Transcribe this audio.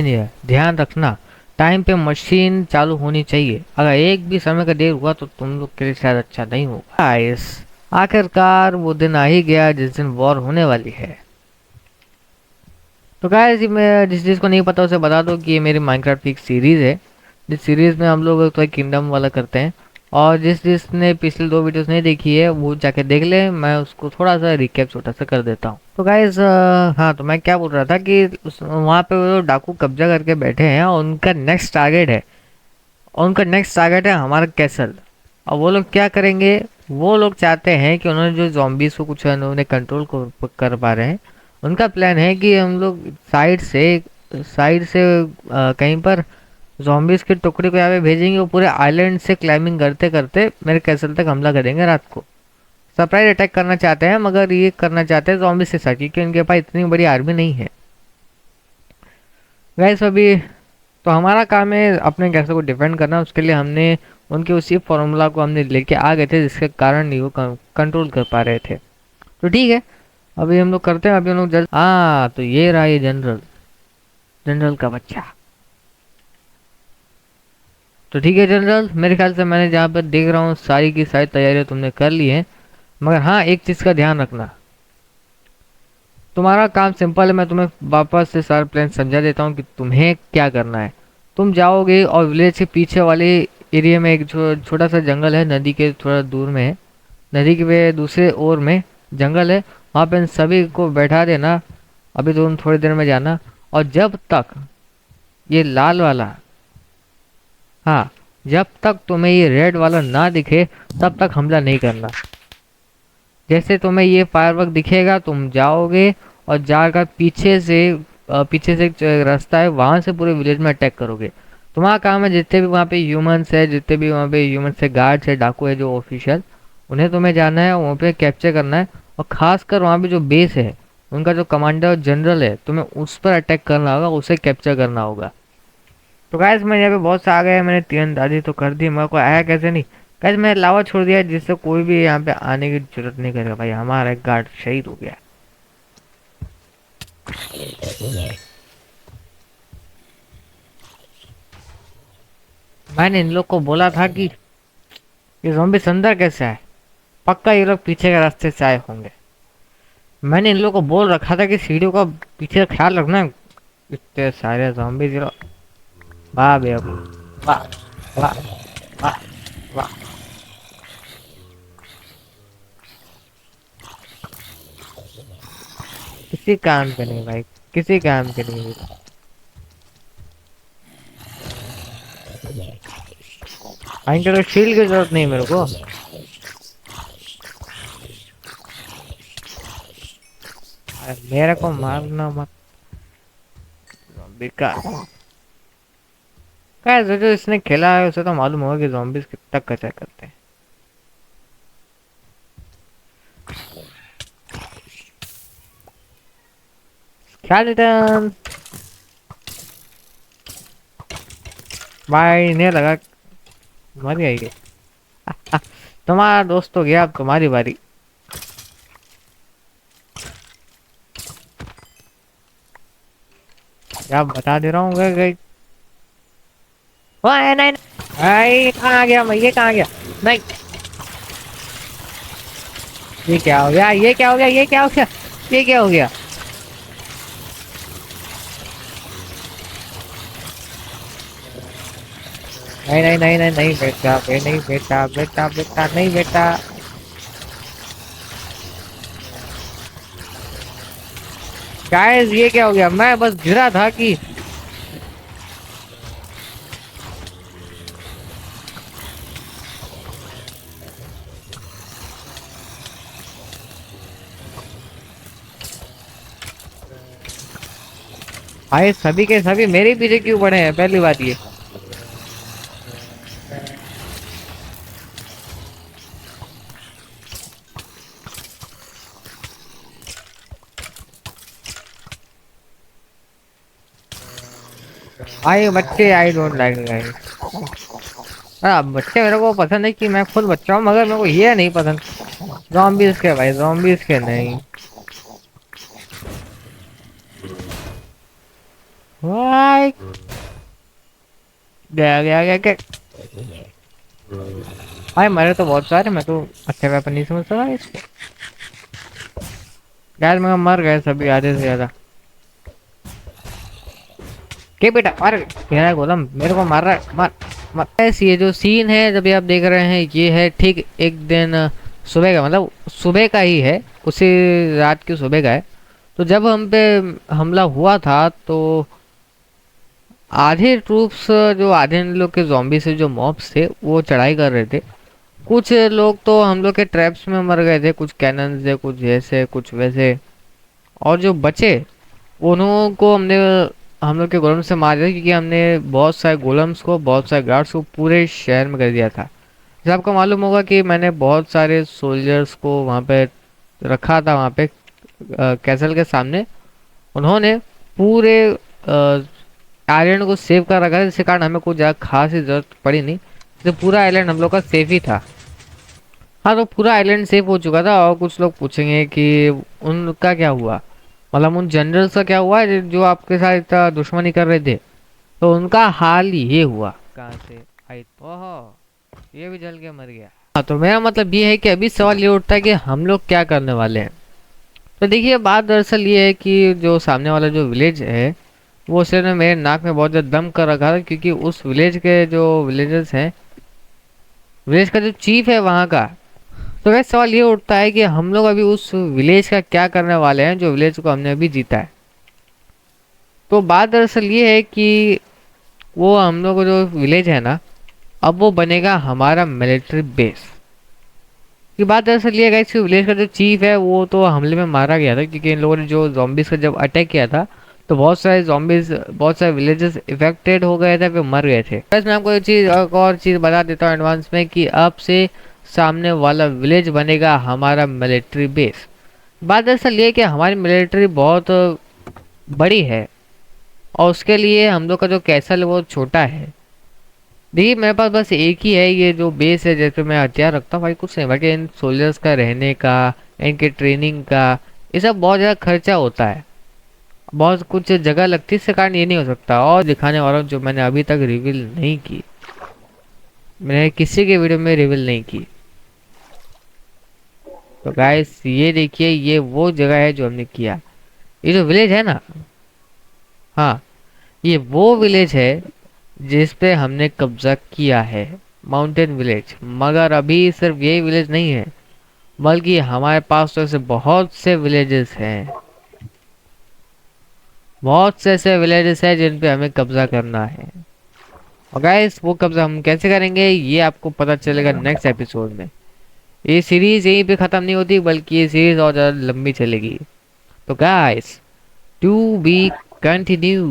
नहीं है, ध्यान रखना टाइम पे मशीन चालू होनी चाहिए। अगर एक भी समय का देर हुआ तो तुम लोग के लिए शायद अच्छा नहीं होगा। गाइस, आखिरकार वो दिन आ ही गया जिस दिन वॉर होने वाली है। तो गाइस, मैं जिस चीज़ को नहीं पता उसे बता दो कि ये मेरी माइनक्राफ्ट की एक सीरीज़ है, जिस सीरीज़ में हम लोग तो किंगडम वाला करते हैं। और जिसने पिछले 2 वीडियोस नहीं देखी है वो जाके देख ले, मैं उसको थोड़ा सा रिकैप छोटा सा कर देता हूँ। तो गाइस, हाँ, तो मैं क्या बोल रहा था कि वहाँ पे वो डाकू कब्जा करके बैठे हैं और उनका नेक्स्ट टारगेट है हमारा कैसल। और वो लोग क्या करेंगे, वो लोग चाहते हैं कि उन्होंने जो zombies को कुछ उन्होंने कंट्रोल कर पा रहे हैं, उनका प्लान है कि हम लोग साइड से कहीं पर zombies के टुकड़े को यहाँ पे भेजेंगे। वो पूरे आइलैंड से क्लाइंबिंग करते करते मेरे कैसल तक हमला करेंगे रात को। सरप्राइज अटैक करना चाहते हैं, मगर ये करना चाहते हैं zombies के साथ, क्योंकि उनके पास इतनी बड़ी आर्मी नहीं है। गैस, अभी तो हमारा काम है अपने कैसे को डिफेंड करना। उसके लिए हमने उनके उसी फॉर्मूला को हमने लेके आ गए थे, जिसके कारण नहीं वो कंट्रोल कर पा रहे थे। तो ठीक है, अभी हम लोग करते हैं। अभी हम लोग जल्द, हाँ, तो ये रहा, ये जनरल जनरल का बच्चा। तो ठीक है जनरल, मेरे ख्याल से मैंने जहाँ पर देख रहा हूँ सारी की सारी तैयारियाँ तुमने कर ली हैं। मगर हाँ, एक चीज़ का ध्यान रखना। तुम्हारा काम सिंपल है, मैं तुम्हें वापस से सारा प्लान समझा देता हूँ कि तुम्हें क्या करना है। तुम जाओगे और विलेज के पीछे वाले एरिया में एक छोटा सा जंगल है, नदी के थोड़ा दूर में है। नदी के दूसरे ओर में जंगल है, वहाँ पे इन सभी को बैठा देना। अभी तुम थोड़ी देर में जाना, और जब तक ये लाल वाला, हाँ, जब तक तुम्हें ये रेड वाला ना दिखे तब तक हमला नहीं करना। जैसे तुम्हें ये फायरवर्क दिखेगा तुम जाओगे और जाकर पीछे से एक रास्ता है, वहां से पूरे विलेज में अटैक करोगे। तुम्हारा काम है जितने भी वहाँ पे ह्यूमंस है, जितने भी वहाँ पे ह्यूमंस है, गार्ड्स है, डाकू है, जो ऑफिशियल, उन्हें तुम्हें जाना है, वहाँ पे कैप्चर करना है। और खासकर वहाँ पे जो बेस है, उनका जो कमांडर जनरल है, तुम्हें उस पर अटैक करना होगा, उसे कैप्चर करना होगा। तो गाइस, मैं यहाँ पे बहुत सा आ गया है, मैंने तीरंदाजी तो कर दी, मेरे को आया कैसे नहीं। गाइस, मैंने लावा छोड़ दिया जिससे कोई भी यहाँ पे आने की जरूरत नहीं करेगा। भाई, हमारा एक गार्ड शहीद हो गया। मैंने इन लोग को बोला था कि ये ज़ॉम्बीज़ अंदर कैसे आए। पक्का ये लोग पीछे के रास्ते से आए होंगे। मैंने इन लोग को बोल रखा था कि सीढ़ियों का पीछे का ख्याल रखना। इतने सारे ज़ॉम्बीज़, ये लोग, वाह बे अब, वाह, वाह, वाह, वाह। किसी काम के नहीं भाई, किसी काम के नहीं। इनके तो शील्ड की जरूरत नहीं मेरे को। अरे मेरे को मारना मत, बेकार। क्या जो जो इसने खेला है उसे तो मालूम होगा कि zombies कितना कचा करते हैं। स्केलेटन भाई ने लगा, मर गई ये। तुम्हारा दोस्त तो गया, अब तुम्हारी बारी। क्या बता दे रहा हूँ, गई। ओए नहीं, भाई कहाँ आ गया, मैं ये कहाँ गया। नहीं, ये क्या हो गया, ये क्या हो गया, ये क्या हो गया, ये क्या हो गया। नहीं नहीं नहीं नहीं नहीं बेटा, नहीं बेटा, बेटा बेटा नहीं बेटा। गाइस, ये क्या हो गया, मैं बस गिरा था कि भाई सभी के सभी मेरे पीछे क्यों पड़े हैं, पहली बात ये। भाई बच्चे, आई डोंट लाइक गाइस। हाँ, बच्चे मेरे को पसंद है कि मैं खुद बच्चा हूँ, मगर मेरे को ये नहीं पसंद zombies के, भाई zombies के नहीं। वाई गया गया गया गया। भाई मरे तो बहुत सारे, मैं तो अच्छे वेपन नहीं समझता था इसको। गैस मैं मर गए सभी आधे से ज्यादा। के बेटा मार मेरा गोलम मेरे को मार रहा है, मार मार। ऐसे ये जो सीन है जब ये आप देख रहे हैं ये है ठीक एक दिन सुबह का, मतलब सुबह का ही है, उसी रात की सुबह का है। तो जब हम पे हमला हुआ था तो आधे ट्रूप्स, जो आधे लोग के जॉम्बी से जो मॉब्स थे वो चढ़ाई कर रहे थे। कुछ लोग तो हम लोग के ट्रैप्स में मर गए थे, कुछ कैनन से, कुछ ऐसे कुछ वैसे। और जो बचे उन्हों को हमने हम लोग के गोलम से मार दिया, क्योंकि हमने बहुत सारे गोलम्स को, बहुत सारे गार्ड्स को पूरे शहर में कर दिया था। जैसे आपको मालूम होगा कि मैंने बहुत सारे सोल्जर्स को वहाँ पे रखा था, वहाँ पे कैसल के सामने। उन्होंने पूरे आइलैंड को सेव कर रखा था, जिसके कारण हमें कुछ ज़्यादा खास ही जरूरत पड़ी नहीं। तो पूरा आइलैंड हम लोग का सेफ ही था। हाँ, तो पूरा आइलैंड सेफ हो चुका था। और कुछ लोग पूछेंगे कि उनका क्या हुआ, मतलब उन जनरल्स का क्या हुआ जो आपके साथ इतना दुश्मनी कर रहे थे। तो उनका हाल ये हुआ। कहाँ से आई, ओहो ये भी जल के मर गया। हाँ, तो मेरा मतलब ये है कि अभी सवाल ये उठता है कि हम लोग क्या करने वाले हैं। तो देखिए बात दरअसल ये है कि जो सामने वाला जो विलेज है वो उसने मेरे नाक में बहुत ज़्यादा दम कर रखा था, क्योंकि उस विलेज के जो विलेजर्स हैं, विलेज का जो चीफ है वहाँ का। तो वैसे सवाल ये उठता है कि हम लोग अभी उस विलेज का क्या करने वाले हैं, जो विलेज को हमने अभी जीता है। तो बात दरअसल ये है कि वो हम लोग को जो विलेज है ना, अब वो बनेगा हमारा मिलिट्री बेस। की बात दरअसल ये है कि विलेज का जो चीफ है वो तो हमले में मारा गया था, क्योंकि इन लोगों ने जो जॉम्बिस का जब अटैक किया था तो बहुत सारे जॉम्बिस, बहुत सारे विलेजेस इफेक्टेड हो गए थे, फिर मर गए थे। बस मैं आपको एक चीज़, एक और चीज़ बता देता हूँ एडवांस में, कि अब से सामने वाला विलेज बनेगा हमारा मिलिट्री बेस। बात दरअसल ये है कि हमारी मिलिट्री बहुत बड़ी है, और उसके लिए हम लोग का जो कैसल है वो छोटा है। देखिए मेरे पास बस एक ही है ये जो बेस है, जैसे मैं हथियार रखता हूँ भाई, कुछ नहीं, बाकी इन सोल्जर्स का रहने का, इनके ट्रेनिंग का, ये सब बहुत ज़्यादा खर्चा होता है, बहुत कुछ जगह लगती है, इसके कारण ये नहीं हो सकता। और दिखाने वाला हूँ जो मैंने अभी तक रिवील नहीं की, मैंने किसी के वीडियो में रिवील नहीं की। तो गाइस ये देखिए, ये वो जगह है जो हमने किया। ये जो विलेज है ना, हाँ, ये वो विलेज है जिस पे हमने कब्जा किया है, माउंटेन विलेज। मगर अभी सिर्फ यही विलेज नहीं है, बल्कि हमारे पास तो ऐसे बहुत से विलेजेस हैं, बहुत से ऐसे विलेजेस हैं जिन पे हमें कब्जा करना है। और गाइस वो कब्जा हम कैसे करेंगे ये आपको पता चलेगा नेक्स्ट एपिसोड में। ये सीरीज यहीं पे खत्म नहीं होती, बल्कि ये सीरीज और ज़्यादा लंबी चलेगी। तो गाइस टू बी कंटिन्यू।